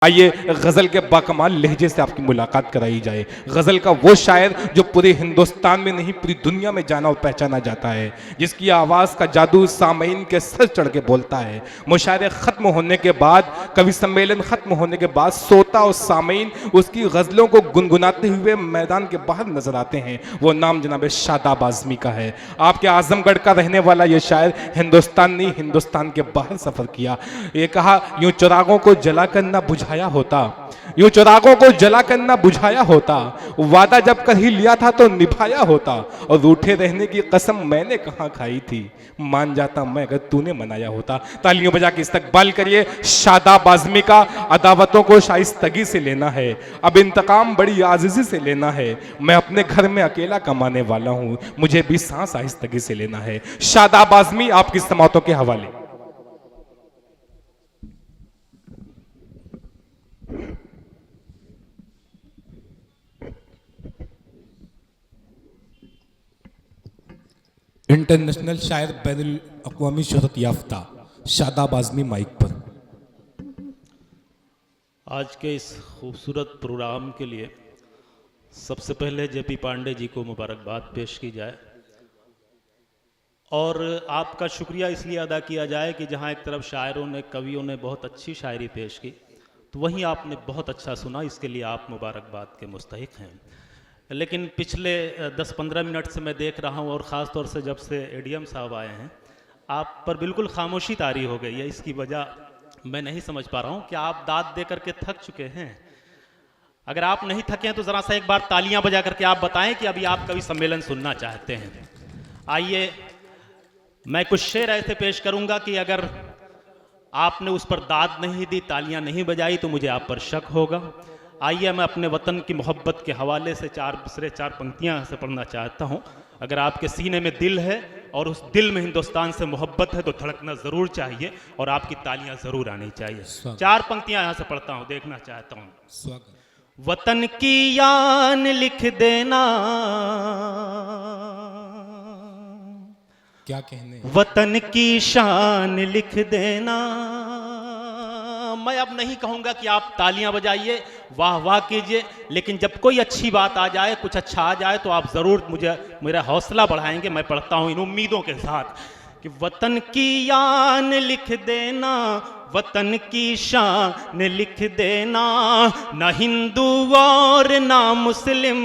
आइए गज़ल के बाकमाल लहजे से आपकी मुलाकात कराई जाए। गज़ल का वो शायर जो पूरे हिंदुस्तान में नहीं पूरी दुनिया में जाना और पहचाना जाता है, जिसकी आवाज़ का जादू सामईन के सर चढ़ के बोलता है। मुशायरे ख़त्म होने के बाद, कवि सम्मेलन ख़त्म होने के बाद श्रोता और सामईन उसकी गज़लों को गुनगुनाते हुए मैदान के बाहर नजर आते हैं। वो नाम जनाब शादाब आज़मी का है। आपके आज़मगढ़ का रहने वाला ये शायर हिंदुस्तान नहीं हिंदुस्तान के बाहर सफ़र किया। ये कहा, यूं चिरागों को जलाकर ना बुझाया होता, यूं चिरागों को जलाकर ना बुझाया होता, वादा जब कर ही लिया था तो निभाया होता, और रूठे रहने की कसम मैंने कहाँ खाई थी, मान जाता मैं अगर तूने मनाया होता। तालियों बजा के इस्तकबाल करिए शादाब आज़मी का। अदावतों को शाइस्तगी से लेना है, अब इंतकाम बड़ी आजिज़ी से लेना है। मैं अपने घर में अकेला कमाने वाला हूँ, मुझे भी सांस आहिस्तगी से लेना है। शादाब आज़मी आपकी समातों के हवाले। इंटरनेशनल शायर बैनुल अक़वामी शोहरत याफ्ता शादाब आज़मी माइक पर। आज के इस खूबसूरत प्रोग्राम के लिए सबसे पहले जेपी पांडे जी को मुबारकबाद पेश की जाए, और आपका शुक्रिया इसलिए अदा किया जाए कि जहां एक तरफ शायरों ने, कवियों ने बहुत अच्छी शायरी पेश की, तो वहीं आपने बहुत अच्छा सुना, इसके लिए आप मुबारकबाद के मुस्तहिक हैं। लेकिन पिछले 10-15 मिनट से मैं देख रहा हूं, और ख़ास तौर से जब से एडीएम साहब आए हैं, आप पर बिल्कुल खामोशी तारी हो गई है। इसकी वजह मैं नहीं समझ पा रहा हूं कि आप दाद दे करके थक चुके हैं। अगर आप नहीं थके हैं तो ज़रा सा एक बार तालियां बजा करके आप बताएं कि अभी आप कवि सम्मेलन सुनना चाहते हैं। आइए, मैं कुछ शेर ऐसे पेश करूंगा कि अगर आपने उस पर दाद नहीं दी, तालियां नहीं बजाई, तो मुझे आप पर शक होगा। आइए, मैं अपने वतन की मोहब्बत के हवाले से चार पंक्तियां से पढ़ना चाहता हूं। अगर आपके सीने में दिल है और उस दिल में हिंदुस्तान से मोहब्बत है तो धड़कना ज़रूर चाहिए और आपकी तालियां ज़रूर आनी चाहिए। 4 पंक्तियां यहां से पढ़ता हूं, देखना चाहता हूं। वतन की यान लिख देना, क्या कहने, वतन की शान लिख देना। मैं अब नहीं कहूंगा कि आप तालियां बजाइए, वाह वाह कीजिए, लेकिन जब कोई अच्छी बात आ जाए, कुछ अच्छा आ जाए, तो आप ज़रूर मुझे मेरा हौसला बढ़ाएंगे। मैं पढ़ता हूं इन उम्मीदों के साथ कि वतन की यान लिख देना, वतन की शान लिख देना, ना हिंदू और ना मुस्लिम,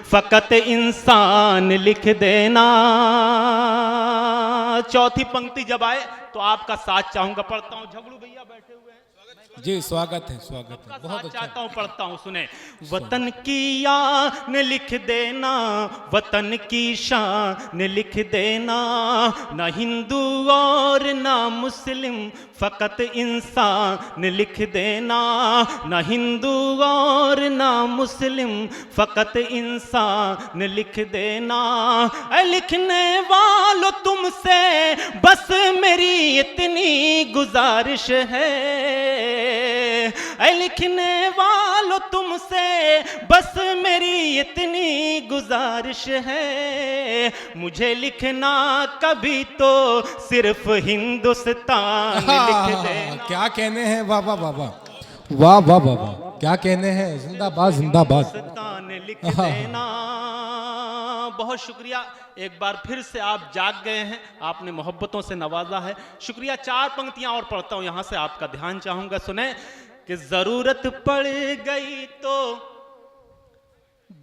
फकत इंसान लिख देना। चौथी पंक्ति जब आए तो आपका साथ चाहूंगा, पढ़ता हूं। झगड़ू भैया बैठे हुए हैं जी, स्वागत है, स्वागत है, बहुत अच्छा। चाहता हूं, पढ़ता हूं, सुने। वतन की यान लिख देना, वतन की शान लिख देना, ना हिंदू और ना मुस्लिम, फकत इंसान लिख देना, ना हिंदू और ना मुस्लिम, फकत इंसान लिख देना। ऐ लिखने वालों तुमसे बस मेरी इतनी गुजारिश है, ऐ लिखने वालों तुमसे बस मेरी इतनी गुजारिश है, मुझे लिखना कभी तो सिर्फ हिंदुस्तान लिख देना। क्या कहने हैं, वाह वाह वाह वाह वाह वाह वाह वाह, क्या कहने हैं, जिंदाबाद जिंदाबाद, हिंदुस्तान लिख देना। बहुत शुक्रिया, एक बार फिर से आप जाग गए हैं, आपने मोहब्बतों से नवाजा है, शुक्रिया। 4 पंक्तियां और पढ़ता हूं, यहां से आपका ध्यान चाहूंगा, सुने। कि जरूरत पड़ गई तो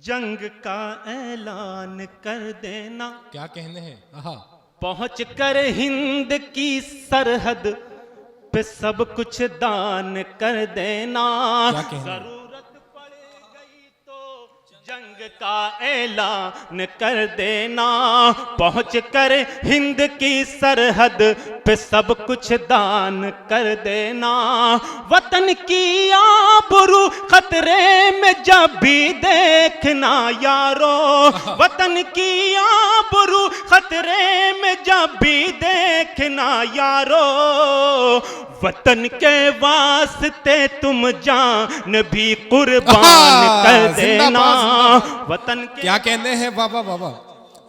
जंग का ऐलान कर देना, क्या कहने हैं, पहुंच कर हिंद की सरहद पे सब कुछ दान कर देना। जरूरत पड़ गई तो जंग का ऐलान कर देना, पहुंच कर हिंद की सरहद पे सब कुछ दान कर देना। वतन की आबरू खतरे में जब भी देखना यारो, वतन की आबरू खतरे में जब भी देखना यारो, वतन के वास्ते तुम जान भी कुर्बान कर देना। वतन के क्या कहने हैं, वाह वाह वाह वाह,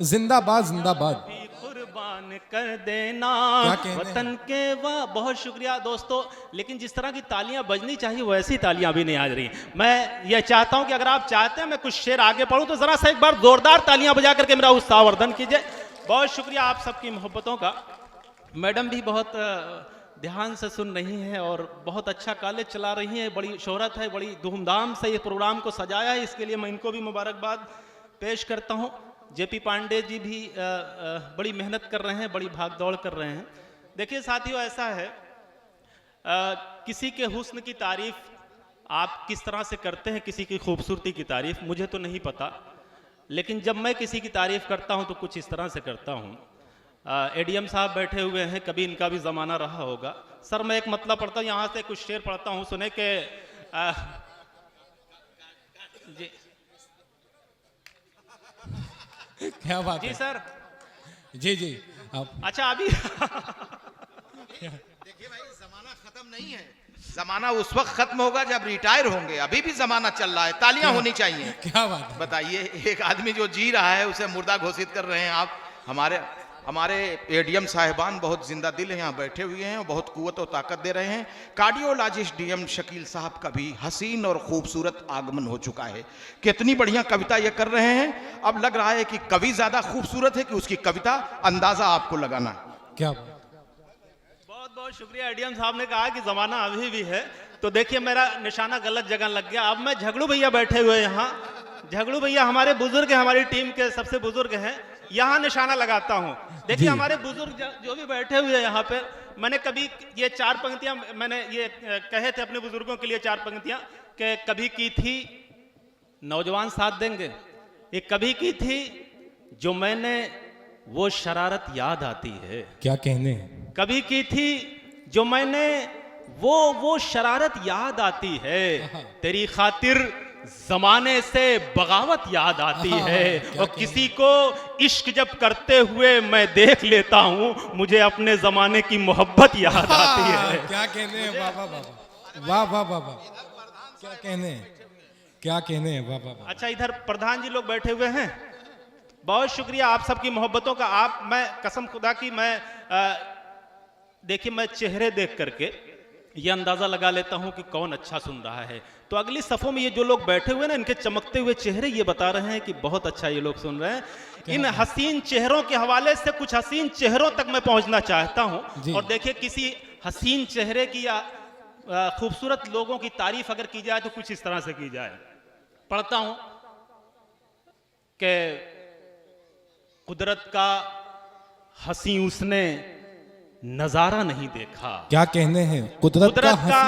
जिंदाबाद जिंदाबाद, कुर्बान कुर्बान कर देना क्या कहने हैं? वतन के वाह। बहुत शुक्रिया दोस्तों, लेकिन जिस तरह की तालियां बजनी चाहिए वैसी तालियां भी नहीं आ रही। मैं ये चाहता हूं कि अगर आप चाहते हैं मैं कुछ शेर आगे पढ़ूं तो जरा सा एक बार जोरदार तालियां बजा करके मेरा उत्साहवर्धन कीजिए। बहुत शुक्रिया आप सबकी मोहब्बतों का। मैडम भी बहुत ध्यान से सुन रही हैं और बहुत अच्छा कॉलेज चला रही हैं, बड़ी शोहरत है, बड़ी धूमधाम से ये प्रोग्राम को सजाया है, इसके लिए मैं इनको भी मुबारकबाद पेश करता हूं। जेपी पांडे जी भी बड़ी मेहनत कर रहे हैं, बड़ी भागदौड़ कर रहे हैं। देखिए साथियों, ऐसा है किसी के हुस्न की तारीफ आप किस तरह से करते हैं, किसी की खूबसूरती की तारीफ मुझे तो नहीं पता, लेकिन जब मैं किसी की तारीफ करता हूं तो कुछ इस तरह से करता हूं। एडीएम साहब बैठे हुए हैं, कभी इनका भी ज़माना रहा होगा। सर मैं एक मतलब पढ़ता हूँ, यहाँ से कुछ शेर पढ़ता हूँ, सुने के जी क्या बात जी है? सर। जी जी आप अच्छा अभी देखिए भाई, जमाना खत्म नहीं है। जमाना उस वक्त खत्म होगा जब रिटायर होंगे, अभी भी जमाना चल रहा है, तालियां होनी चाहिए। क्या बात है? बताइए, एक आदमी जो जी रहा है उसे मुर्दा घोषित कर रहे हैं आप। हमारे एडीएम साहिबान बहुत जिंदा दिल हैं, यहाँ बैठे हुए हैं, बहुत कुव्वत और ताकत दे रहे हैं। कार्डियोलॉजिस्ट डीएम शकील साहब का भी हसीन और खूबसूरत आगमन हो चुका है। कितनी बढ़िया कविता ये कर रहे हैं। अब लग रहा है कि कवि ज्यादा खूबसूरत है कि उसकी कविता, अंदाजा आपको लगाना। क्या बात? बहुत बहुत शुक्रिया। एडीएम साहब ने कहा कि जमाना अभी भी है, तो देखिए मेरा निशाना गलत जगह लग गया। अब मैं झगड़ू भैया बैठे हुए यहाँ, झगड़ू भैया हमारे बुजुर्ग हैं, हमारी टीम के सबसे बुजुर्ग हैं, यहाँ निशाना लगाता हूँ। देखिए हमारे बुजुर्ग जो भी बैठे हुए हैं यहाँ पे, मैंने कभी ये 4 पंक्तियां मैंने ये कहे थे अपने बुजुर्गों के लिए, 4 पंक्तियां कि कभी की थी, नौजवान साथ देंगे, ये कभी की थी जो मैंने वो शरारत याद आती है। क्या कहने हैं? कभी की थी जो मैंने वो शरारत याद आती है, तेरी खातिर जमाने से बगावत याद आती है, और किसी को इश्क जब करते हुए मैं देख लेता हूँ, मुझे अपने जमाने की मोहब्बत याद आती है। क्या कहने हैं? वाह वाह वाह वाह वाह वाह वाह। क्या कहने हैं? क्या कहने हैं? वाह वाह वाह। अच्छा इधर प्रधान जी लोग बैठे हुए हैं, बहुत शुक्रिया आप सबकी मोहब्बतों का। आप, मैं कसम खुदा की, मैं देखिए मैं चेहरे देख करके ये अंदाजा लगा लेता हूं कि कौन अच्छा सुन रहा है। तो अगली सफों में ये जो लोग बैठे हुए ना, इनके चमकते हुए चेहरे ये बता रहे हैं कि बहुत अच्छा ये लोग सुन रहे हैं। इन हसीन चेहरों के हवाले से कुछ हसीन चेहरों तक मैं पहुंचना चाहता हूं। और देखिए किसी हसीन चेहरे की या खूबसूरत लोगों की तारीफ अगर की जाए तो कुछ इस तरह से की जाए। पढ़ता हूं कि कुदरत का हंसी उसने नजारा नहीं देखा। क्या कहने हैं? कुदरत का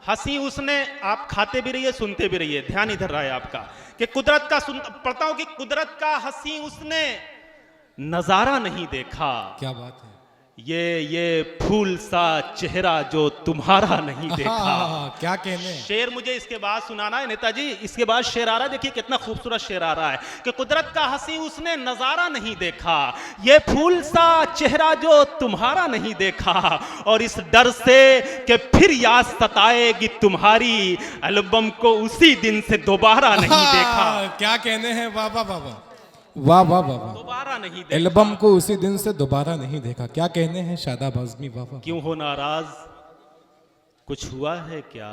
हंसी उसने, आप खाते भी रहिए सुनते भी रहिए, ध्यान इधर रहा है आपका, कि कुदरत का पढ़ता हूं कि कुदरत का हंसी उसने नजारा नहीं देखा। क्या बात है? ये फूल सा चेहरा जो तुम्हारा नहीं देखा। क्या कहने हैं? शेर मुझे इसके बाद सुनाना है नेताजी, इसके बाद शेर आ रहा है, देखिए कितना खूबसूरत शेर आ रहा है कि कुदरत का हंसी उसने नजारा नहीं देखा, ये फूल सा चेहरा जो तुम्हारा नहीं देखा, और इस डर से कि फिर याद सताएगी तुम्हारी, एल्बम को उसी दिन से दोबारा नहीं देखा। क्या कहने हैं? वाह वाह वाह वाह वाह वाह वाह वाह। दोबारा नहीं देखा, एल्बम को उसी दिन से दोबारा नहीं देखा। क्या कहने हैं शादाब आज़मी? वाह वाह। क्यों हो नाराज, कुछ हुआ है क्या?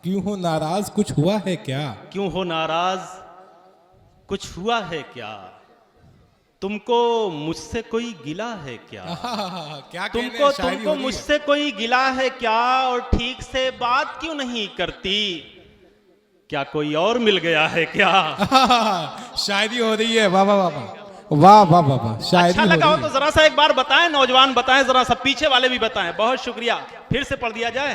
क्यों हो नाराज, कुछ हुआ है क्या? क्यों हो नाराज, कुछ हुआ है क्या? तुमको मुझसे कोई गिला है क्या? क्या तुमको मुझसे कोई गिला है क्या? और ठीक से बात क्यों नहीं करती? क्या कोई और मिल गया है क्या? शायरी हो रही है। वाह वाह वाह वाह वाह वाह वाह। शायरी अच्छा लगा हो तो जरा सा एक बार बताएं, नौजवान बताएं, जरा सा पीछे वाले भी बताएं। बहुत शुक्रिया, फिर से पढ़ दिया जाए।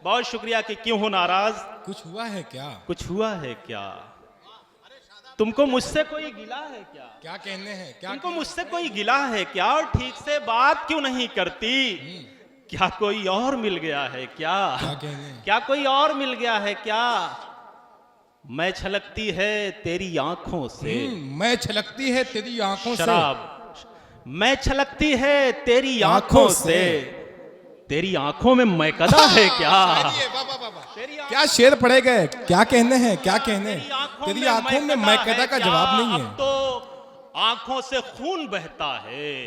बहुत शुक्रिया कि क्यों हो नाराज, कुछ हुआ है क्या? कुछ हुआ है क्या? तुमको मुझसे कोई गिला है क्या? क्या कहने हैं? क्या तुमको मुझसे कोई गिला है क्या? और ठीक से बात क्यों नहीं करती? क्या कोई और मिल गया है क्या? क्या कहने हैं? क्या कोई और मिल गया है क्या? मैं छलकती है तेरी आंखों से, मैं छलकती है तेरी आंखों से, शराब, मैं छलकती है तेरी आंखों से, तेरी आंखों में मैकदा है क्या? क्या शेर पढ़े गए? क्या कहने हैं? क्या कहने हैं? तेरी आंखों में मैकदा का जवाब नहीं है। अब तो आंखों से खून बहता है,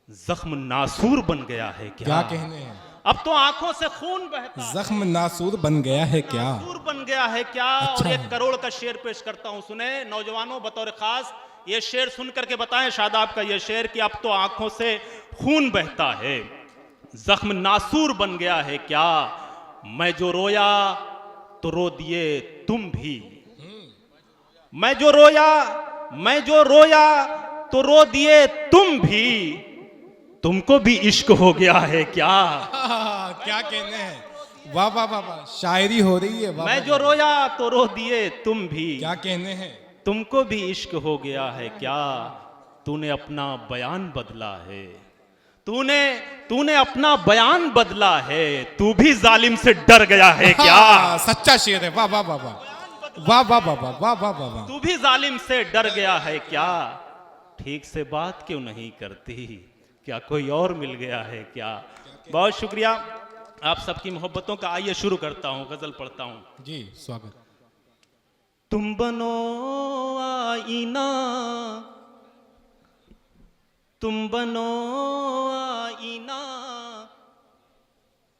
जख्म नासूर बन गया है क्या क्या? कहने हैं? अब तो आंखों से खून बहता है। जख्म नासूर बन गया है क्या? नासूर बन गया है क्या? अच्छा और है। 1 करोड़ का शेर पेश करता हूं, सुने नौजवानों, बतौर खास ये शेर सुन करके बताएं शादाब का ये शेर कि अब तो आंखों से खून बहता है, जख्म नासूर बन गया है क्या? मैं जो रोया तो रो दिए तुम भी, मैं जो रोया तो रो दिए तुम भी, तुमको भी इश्क हो गया है क्या? क्या कहने हैं? वाह वाह वाह वाह, शायरी हो रही है। वाह मैं वाह, जो रोया तो रो दिए तुम भी, क्या कहने हैं? तुमको भी इश्क हो गया है क्या? तूने अपना बयान बदला है, तूने अपना बयान बदला है, तू भी जालिम से डर गया है क्या? सच्चा शेर है। वाह वाह वाह वाह वाह वाह वाह वाह वाह वाह वाह वाह। तू भी जालिम से डर गया है क्या? ठीक से बात क्यों नहीं करती, क्या कोई और मिल गया है क्या? बहुत शुक्रिया आप सबकी मोहब्बतों का। आइए शुरू करता हूं, गजल पढ़ता हूं। जी स्वागत। तुम बनो आईना, तुम बनो आईना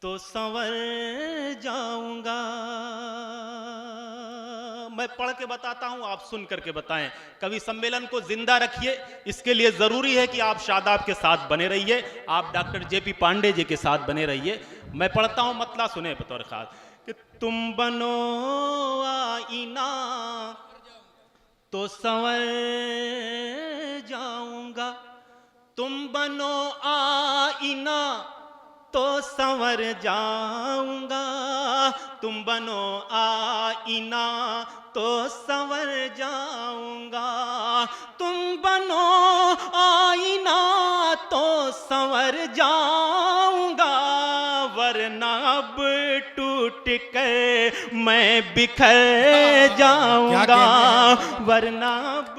तो संवर जाऊंगा। मैं पढ़ के बताता हूं, आप सुन करके बताएं। कवि सम्मेलन को जिंदा रखिए, इसके लिए जरूरी है कि आप शादाब के साथ बने रहिए, आप डॉक्टर जेपी पांडे जी के साथ बने रहिए। मैं पढ़ता हूं, मतला सुने बतौर खास कि तुम बनो आईना तो संवर जाऊंगा, तुम बनो आईना तो संवर जाऊंगा, तुम बनो आईना तो संवर जाऊंगा, तुम बनो आईना तो संवर जाऊंगा, वरना अब टूट कर मैं बिखर जाऊंगा, वरना अब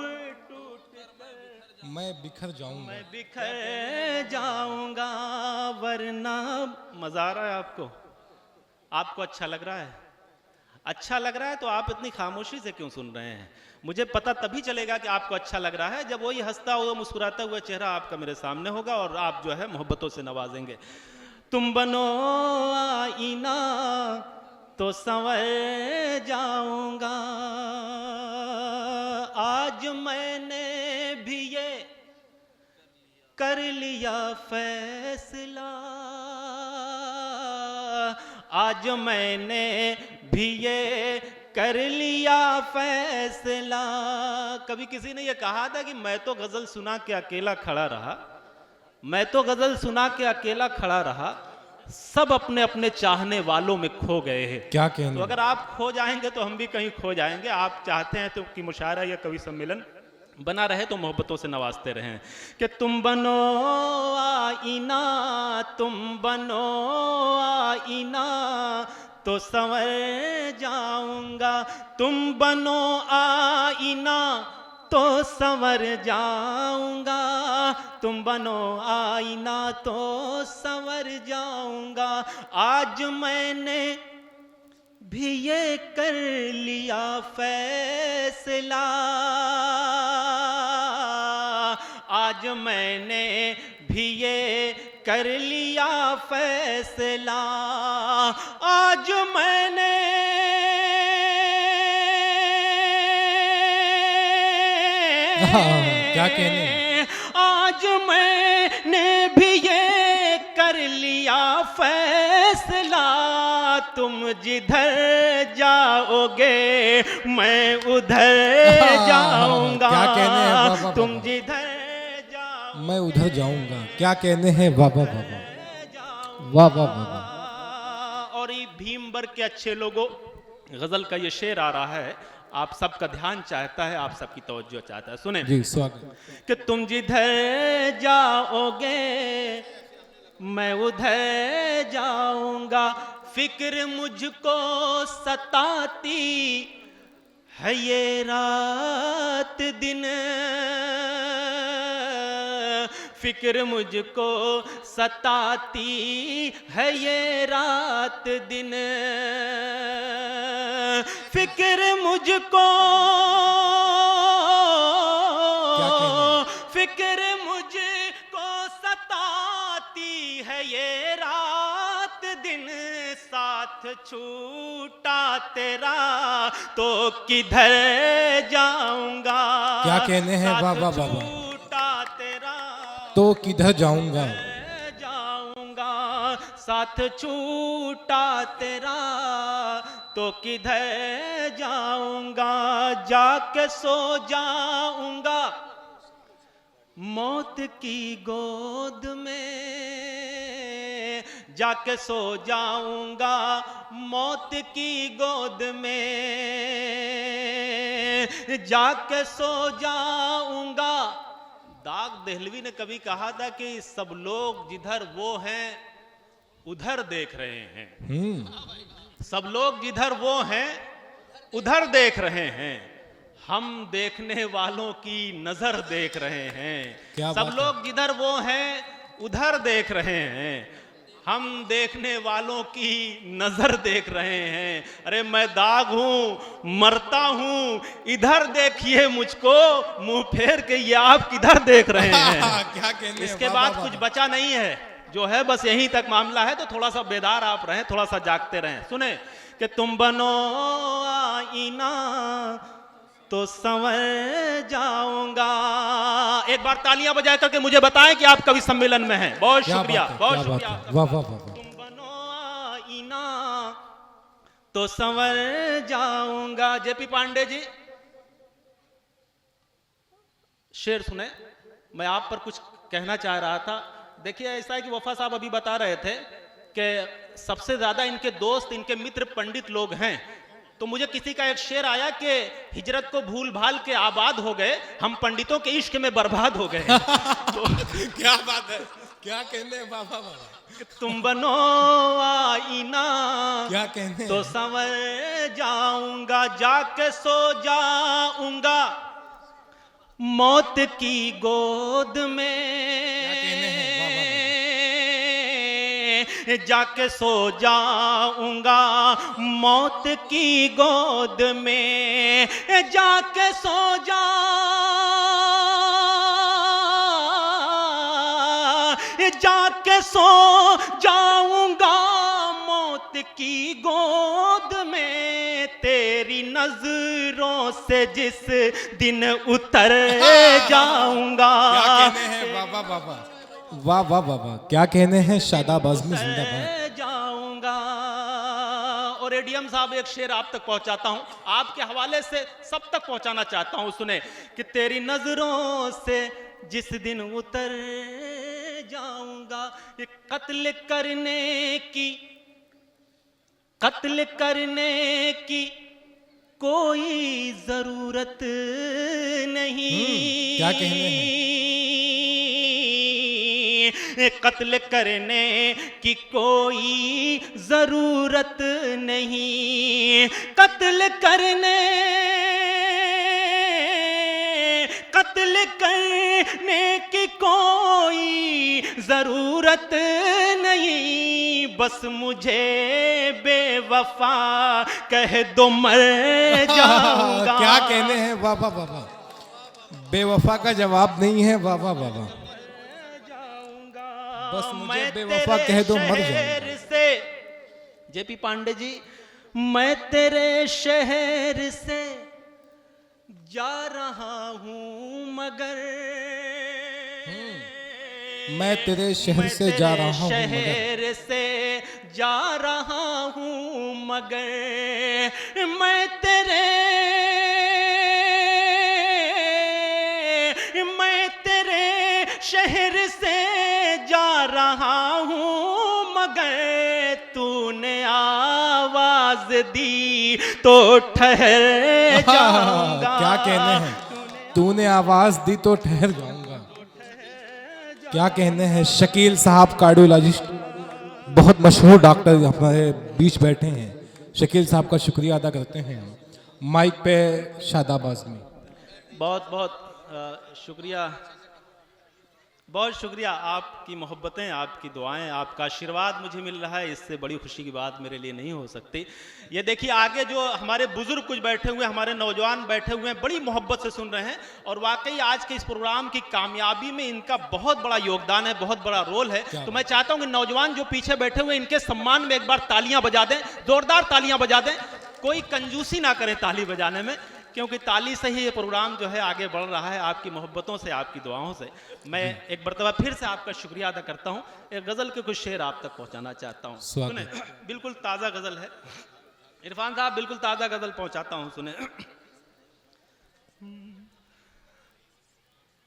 मैं बिखर जाऊंगा, मैं बिखर जाऊंगा, वरना। मजा आ रहा है आपको? आपको अच्छा लग रहा है? अच्छा लग रहा है तो आप इतनी खामोशी से क्यों सुन रहे हैं? मुझे पता तभी चलेगा कि आपको अच्छा लग रहा है जब वही हंसता हुआ मुस्कुराता हुआ चेहरा आपका मेरे सामने होगा और आप जो है मोहब्बतों से नवाजेंगे। तुम बनो आईना तो संवर जाऊंगा, आज मैंने भी ये कर लिया फैसला, आज मैंने भी ये कर लिया फैसला। कभी किसी ने ये कहा था कि मैं तो गजल सुना के अकेला खड़ा रहा, मैं तो गजल सुना के अकेला खड़ा रहा, सब अपने अपने चाहने वालों में खो गए हैं। क्या कहने? तो अगर आप खो जाएंगे तो हम भी कहीं खो जाएंगे। आप चाहते हैं तो कि मुशायरा या कवि सम्मेलन बना रहे तो मोहब्बतों से नवाजते रहें कि तुम बनो आईना, तुम बनो आईना तो संवर जाऊंगा, तुम बनो आईना तो संवर जाऊंगा, तुम बनो आईना तो संवर जाऊंगा, आज मैंने भी ये कर लिया फैसला, आज मैंने भी ये कर लिया फैसला, आज मैंने क्या कहने? आज मैंने भी ये कर लिया फैसला, तुम जिधर जाओगे मैं उधर जाऊंगा, क्या कहने हैं? वाह, वाह, वाह, तुम वाह। जिधर जाओ मैं उधर जाऊंगा। क्या कहने हैं? वाह वाह वाह वाह वाह वाह वाह वाह। और ये भीम वर्ग के अच्छे लोगों, गजल का ये शेर आ रहा है, आप सबका ध्यान चाहता है, आप सबकी तवज्जो चाहता है। सुने जी स्वागत। कि तुम जिधर जाओगे मैं उधर जाऊंगा, फिक्र मुझको सताती है ये रात दिन, फिक्र मुझको सताती है ये रात दिन, फिक्र मुझको, क्या कहने? फिक्र मुझको सता ये रात दिन साथ छूटा तेरा तो किधर जाऊंगा। क्या कहने हैं साथ वाह वाह वाह वाह। छूटा तेरा तो किधर जाऊंगा। जाऊंगा, साथ छूटा तेरा तो किधर जाऊंगा। जाके सो जाऊंगा मौत की गोद में, जाके सो जाऊंगा मौत की गोद में, जाके सो जाऊंगा। दाग देहलवी ने कभी कहा था कि सब लोग जिधर वो हैं उधर देख रहे हैं, सब लोग जिधर वो हैं उधर देख रहे हैं, हम देखने वालों की नजर देख रहे हैं। क्या सब बात लोग जिधर वो हैं उधर देख रहे हैं, हम देखने वालों की नजर देख रहे हैं। अरे मैं दाग हूं, मरता हूं, इधर देखिए मुझको, मुंह फेर के ये आप किधर देख रहे हैं। क्या कहने हैं, इसके वाह, बाद वाह, कुछ वाह। बचा नहीं है, जो है बस यहीं तक मामला है। तो थोड़ा सा बेदार आप रहें, थोड़ा सा जागते रहें। सुने कि तुम बनो आईना तो संवर जाऊंगा। एक बार तालियां बजा करके मुझे बताएं कि आप कवि सम्मेलन में हैं। बहुत क्या शुक्रिया, बात है, बहुत क्या बात शुक्रिया। है। वाह वाह वाह वाह। तुम बनो आईना तो संवर जाऊंगा। जेपी पांडे जी शेर सुने, मैं आप पर कुछ कहना चाह रहा था। देखिए ऐसा है कि वफा साहब अभी बता रहे थे कि सबसे ज्यादा इनके दोस्त, इनके मित्र पंडित लोग हैं। तो मुझे किसी का एक शेर आया कि हिजरत को भूल भाल के आबाद हो गए, हम पंडितों के इश्क में बर्बाद हो गए। तो क्या बात है, क्या कहने हैं, वाह वाह वाह। तुम बनो आईना क्या कहने तो हैं। संवर जाऊंगा, जाके सो जाऊंगा मौत की गोद में, कहने हैं, वाह, वाह, जाके सो जाऊंगा मौत की गोद में, जाके सो जाके सो जाऊंगा मौत की गोद में, तेरी नजरों से जिस दिन उतर जाऊंगा। क्या कहने हैं, वाह वाह वाह वाह। वाह वाह वाह वाह। क्या कहने हैं, शादाब आज़मी जिंदाबाद। जाऊंगा। और एडीएम साहब एक शेर आप तक पहुंचाता हूं, आपके हवाले से सब तक पहुंचाना चाहता हूं। सुने कि तेरी नजरों से जिस दिन उतर जाऊंगा, ये कत्ल करने की कोई जरूरत नहीं। क्या कहने हैं। कत्ल करने की कोई जरूरत नहीं, कत्ल करने की कोई जरूरत नहीं, बस मुझे बेवफा कह दो मर जाऊंगा। क्या कहने हैं, वाह वाह वाह वाह। बेवफा का जवाब नहीं है, वाह वाह वाह वाह। बस मुझे मैं बेवफा तेरे कह दो मर जाऊंगा। शहर से, जेपी पांडे जी, मैं तेरे शहर से जा रहा हूं मगर, मैं तेरे शहर से जा रहा हूं मगर, शहर से जा रहा हूं मगर, मैं तेरे शहर से जा रहा हूं मगर, तूने आवाज दी तो ठहर जाऊंगा। क्या कहने हैं, तूने आवाज दी तो ठहर जाऊंगा। क्या कहने हैं, शकील साहब कार्डियोलॉजिस्ट, बहुत मशहूर डॉक्टर हमारे बीच बैठे हैं। शकील साहब का शुक्रिया अदा करते हैं हम। माइक पे शादाब आज़मी। बहुत बहुत शुक्रिया बहुत शुक्रिया, आपकी मोहब्बतें, आपकी दुआएं, आपका आशीर्वाद मुझे मिल रहा है, इससे बड़ी खुशी की बात मेरे लिए नहीं हो सकती। ये देखिए आगे जो हमारे बुजुर्ग कुछ बैठे हुए हैं, हमारे नौजवान बैठे हुए हैं, बड़ी मोहब्बत से सुन रहे हैं और वाकई आज के इस प्रोग्राम की कामयाबी में इनका बहुत बड़ा योगदान है, बहुत बड़ा रोल है। तो मैं चाहता हूं कि नौजवान जो पीछे बैठे हुए हैं इनके सम्मान में एक बार तालियां बजा दें, जोरदार तालियां बजा दें। कोई कंजूसी ना करें ताली बजाने में, क्योंकि ताली से ही ये प्रोग्राम जो है आगे बढ़ रहा है, आपकी मोहब्बतों से, आपकी दुआओं से। मैं एक मरतबा फिर से आपका शुक्रिया अदा करता हूँ। एक गज़ल के कुछ शेर आप तक पहुँचाना चाहता हूँ, सुने। बिल्कुल ताज़ा गज़ल है इरफान साहब, बिल्कुल ताज़ा गज़ल पहुँचाता हूँ, सुने।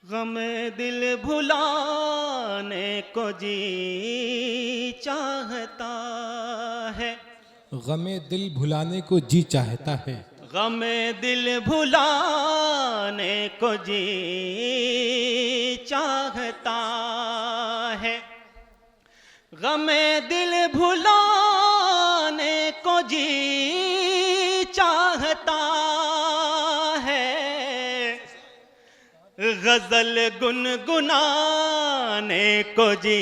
गमे दिल भुलाने को जी चाहता है, गमे दिल भुलाने को जी चाहता है, गमे दिल भुलाने को जी चाहता है, गमे दिल भुलाने को जी चाहता है, गजल गुनगुनाने को जी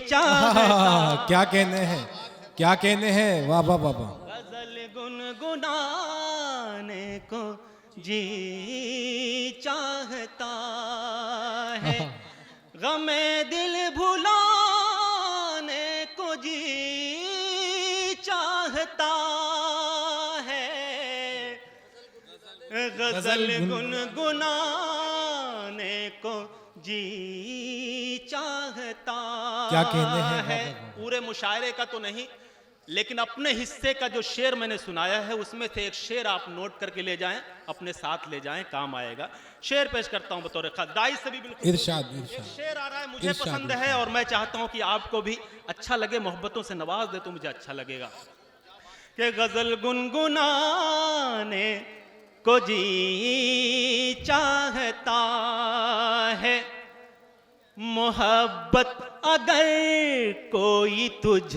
चाहता। क्या कहने हैं, क्या कहने हैं, वाह वाह वाह वाह। गजल गुनगुनाने को जी चाहता है, गमे दिल भुलाने को जी चाहता है, गजल गुनगुनाने को जी चाहता। क्या कहने हैं, है पूरे मुशायरे का तो नहीं, लेकिन अपने हिस्से का जो शेर मैंने सुनाया है उसमें से एक शेर आप नोट करके ले जाएं, अपने साथ ले जाएं, काम आएगा। शेर पेश करता हूं बतौर खास, दाई से भी बिल्कुल इरशाद एक इरशाद। शेर आ रहा है, मुझे इरशाद, पसंद है और मैं चाहता हूं कि आपको भी अच्छा लगे, मोहब्बतों से नवाज दे तो मुझे अच्छा लगेगा। कि गजल गुनगुनाने को जी चाहता है, मोहब्बत अगर कोई तुझ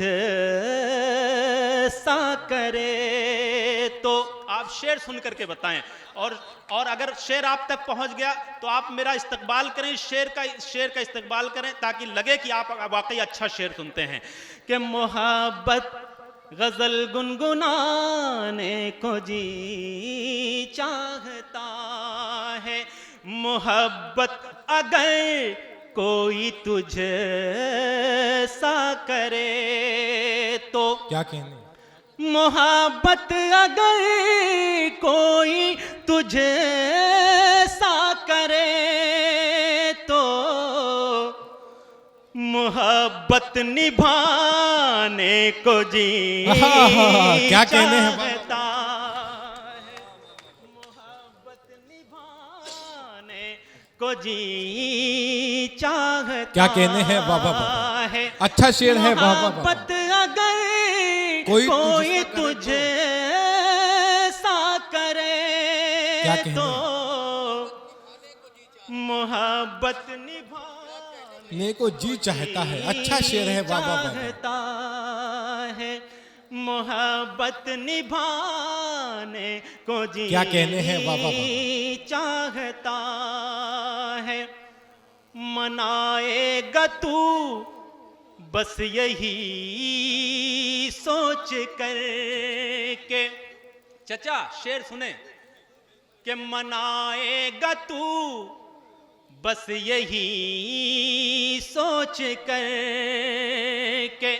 सा करे तो। आप शेर सुन करके बताएं, और अगर शेर आप तक पहुंच गया तो आप मेरा इस्तकबाल करें, शेर का इस्तकबाल करें, ताकि लगे कि आप वाकई अच्छा शेर सुनते हैं। कि मोहब्बत गजल गुनगुनाने को जी चाहता है, मोहब्बत अगर कोई तुझ सा करे तो। क्या कहने, मोहब्बत अगर कोई तुझ सा करे तो, मोहब्बत निभाने को जी क्या कहने हैं, चाहता है, मोहब्बत निभाने को जी चाहता। क्या कहने हैं, वाह वाह वाह। अच्छा शेर है, वाह वाह वाह। मोहब्बत अगर कोई तुझ सा करे क्या कहने, तो, मोहब्बत निभाने को जी चाहता है। अच्छा शेर है, वाह वाह वाह। चाहता है, मोहब्बत निभाने को जी क्या कहने हैं, वाह वाह वाह। चाहता है, मनाएगा तू बस यही सोच कर के। चचा शेर सुने कि मनाएगा तू बस यही सोच कर के।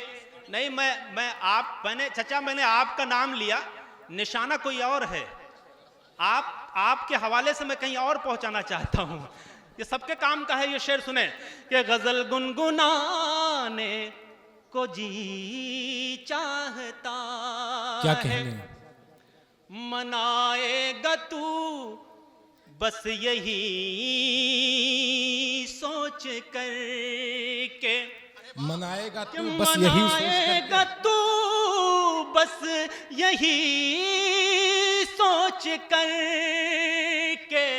नहीं, मैं चचा मैंने आपका नाम लिया, निशाना कोई और है, आपके हवाले से मैं कहीं और पहुंचाना चाहता हूं। ये सबके काम का है। ये शेर सुने कि गजल गुनगुनाने को जी चाहता क्या है, कहने, मनाएगा तू बस यही सोच कर के। मनाएगा तू बस यही सोच मनाएगा तू बस यही सोच कर के,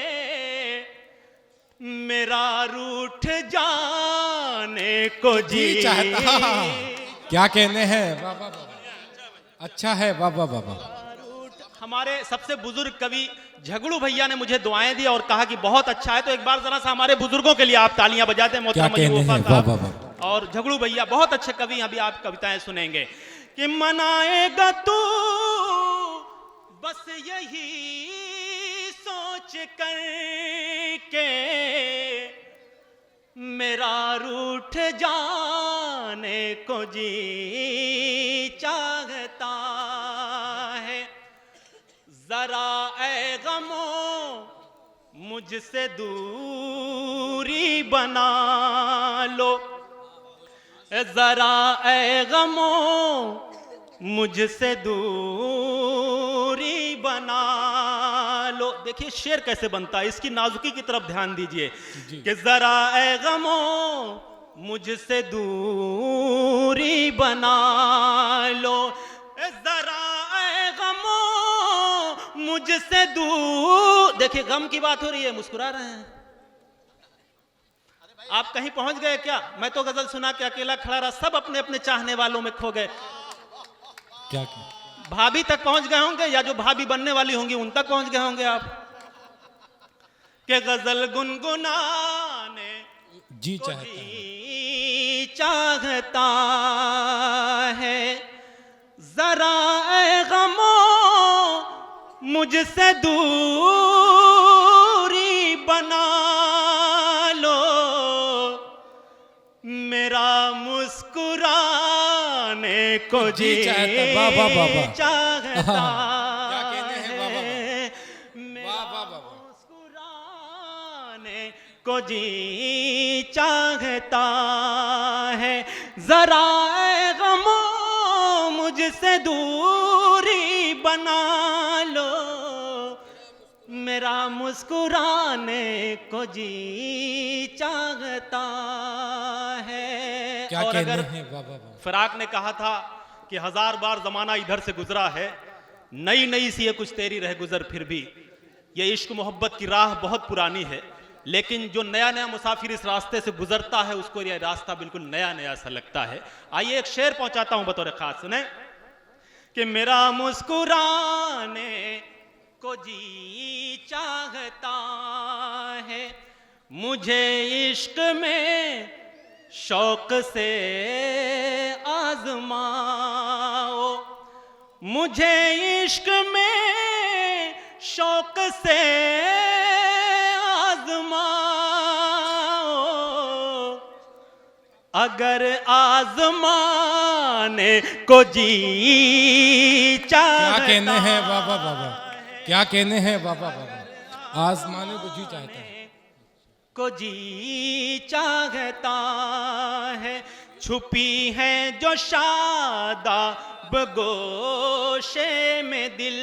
मेरा रूठ जाने को जी चाहता। क्या कहने हैं, वाह वाह वाह। अच्छा है, वाह वाह वाह वाह। हमारे सबसे बुजुर्ग कवि झगड़ू भैया ने मुझे दुआएं दी और कहा कि बहुत अच्छा है, तो एक बार जरा सा हमारे बुजुर्गों के लिए आप तालियां बजाते हैं। क्या मोहतरम कहने वफा हैं, साहब वाह, वाह, वाह। और झगड़ू भैया बहुत अच्छे कवि, अभी आप कविताएं सुनेंगे कि मनाएगा तू बस यही सोच कर के मेरा रूठ जाने को जी चाहता है, जरा ए गमो मुझसे दूरी बना लो, जरा ए गमो मुझसे दूरी बना लो। देखिए शेर कैसे बनता है, इसकी नाजुकी की तरफ ध्यान दीजिए कि जरा ए गमो मुझसे दूरी बना लो, जरा ए गमो मुझसे दूर। देखिए गम की बात हो रही है, मुस्कुरा रहे हैं। आप कहीं पहुंच गए क्या? मैं तो गजल सुना के अकेला खड़ा रहा, सब अपने अपने चाहने वालों में खो गए। क्या भाभी तक पहुंच गए होंगे, या जो भाभी बनने वाली होंगी उन तक पहुंच गए होंगे आप, के गजल गुनगुनाने जी को चाहता है। जी चाहता है, जरा ए गमो मुझसे दूरी बना लो, मेरा मुस्कुराने को जी चाहता, वाह, वाह, वाह, वाह। चाहता क्या कहने हैं, वाह, वाह, वाह। है, वाह, वाह, वाह, वाह। मुस्कुराने को जी चाहता है, जरा ए गमो मुझसे दूरी बना लो, मेरा मुस्कुराने को जी चाहता है। क्या और कहने अगर हैं, वाह, वाह, वाह। फराक ने कहा था कि 1000 बार जमाना इधर से गुजरा है, नई नई सी ये कुछ तेरी रह गुजर, फिर भी ये इश्क मोहब्बत की राह बहुत पुरानी है, लेकिन जो नया नया मुसाफिर इस रास्ते से गुजरता है उसको ये रास्ता बिल्कुल नया नया सा लगता है। आइए एक शेर पहुंचाता हूं बतौर खास, सुने कि मेरा मुस्कुराने को जी चाहता है, मुझे इश्क में शौक से आजमाओ, मुझे इश्क में शौक से आजमाओ, अगर आजमाने को जी चाहता क्या कहने हैं, वाह, वाह, वाह, वाह। क्या कहने हैं, वाह, वाह, वाह, वाह। आजमाने को जी चाहता है। को जी चाहता है, छुपी है जो शादाब गोशे में दिल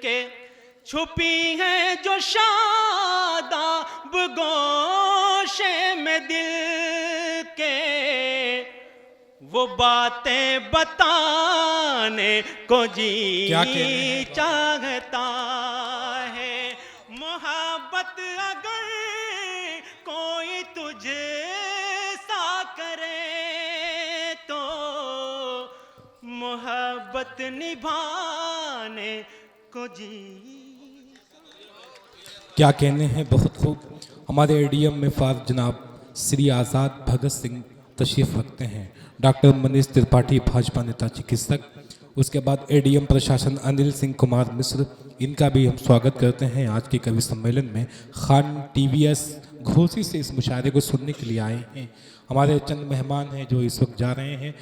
के, छुपी है जो शादाब गोशे में दिल के, वो बातें बताने को जी क्या कहने हैं, चाहता है, मोहब्बत अगर कोई तुझे सा करे तो मोहब्बत निभाने को जी। क्या कहने हैं, बहुत खूब। हमारे एडीएम में फार जनाब श्री आज़ाद भगत सिंह तशरीफ रखते हैं, डॉक्टर मनीष त्रिपाठी भाजपा नेता चिकित्सक, उसके बाद एडीएम प्रशासन अनिल सिंह कुमार मिश्र, इनका भी हम स्वागत करते हैं आज के कवि सम्मेलन में। खान टीवीएस घोसी से इस मुशायरे को सुनने के लिए आए हैं। हमारे चंद मेहमान हैं जो इस वक्त जा रहे हैं।